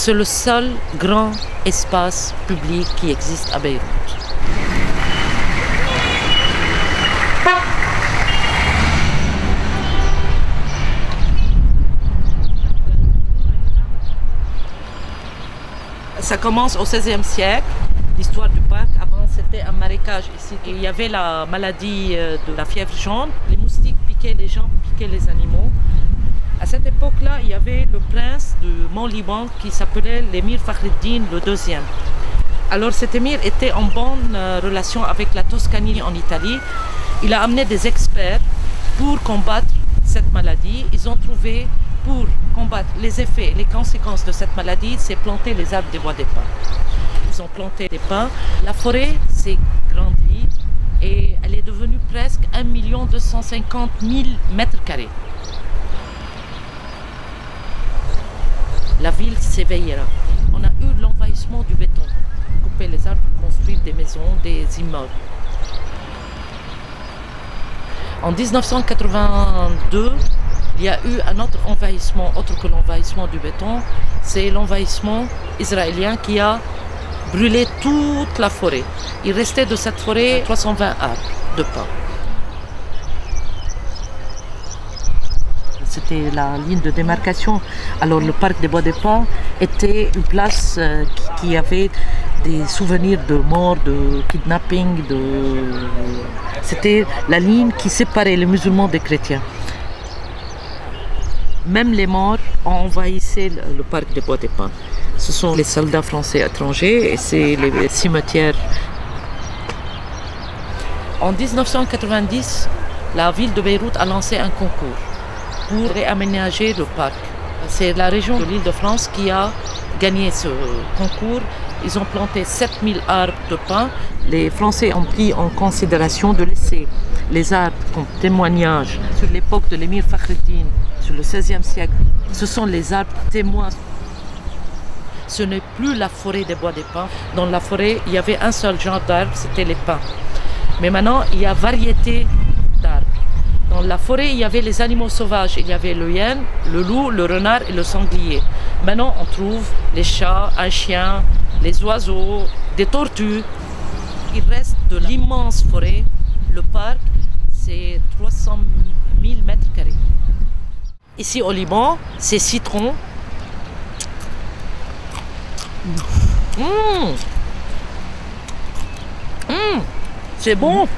C'est le seul grand espace public qui existe à Beyrouth. Ça commence au XVIe siècle, l'histoire du parc. Avant, c'était un marécage ici. Et il y avait la maladie de la fièvre jaune. Les moustiques piquaient les gens, piquaient les animaux. À cette époque-là, il y avait le prince de Mont-Liban qui s'appelait l'émir Fakhreddin le deuxième. Alors cet émir était en bonne relation avec la Toscanie en Italie. Il a amené des experts pour combattre cette maladie. Ils ont trouvé, pour combattre les effets et les conséquences de cette maladie, c'est planter les arbres des bois des pins. Ils ont planté des pins. La forêt s'est grandie et elle est devenue presque 1 250 000 mètres carrés. La ville s'éveillera. On a eu l'envahissement du béton. Couper les arbres pour construire des maisons, des immeubles. En 1982, il y a eu un autre envahissement, autre que l'envahissement du béton. C'est l'envahissement israélien qui a brûlé toute la forêt. Il restait de cette forêt 320 arbres de pins. C'était la ligne de démarcation. Alors le parc des Bois des Pins était une place qui avait des souvenirs de morts, de kidnapping. C'était la ligne qui séparait les musulmans des chrétiens. Même les morts ont envahi le parc des Bois des Pins. Ce sont les soldats français étrangers et c'est les cimetières. En 1990, la ville de Beyrouth a lancé un concours pour réaménager le parc. C'est la région de l'Île-de-France qui a gagné ce concours. Ils ont planté 7000 arbres de pins. Les Français ont pris en considération de laisser les arbres comme témoignage sur l'époque de l'émir Fakhreddin, sur le XVIe siècle. Ce sont les arbres témoins. Ce n'est plus la forêt des Bois des Pins. Dans la forêt, il y avait un seul genre d'arbres, c'était les pins. Mais maintenant, il y a variété d'arbres. Dans la forêt, il y avait les animaux sauvages. Il y avait le hyène, le loup, le renard et le sanglier. Maintenant, on trouve les chats, un chien, les oiseaux, des tortues. Il reste de l'immense forêt. Le parc, c'est 300 000 mètres carrés. Ici au Liban, c'est citron. C'est bon.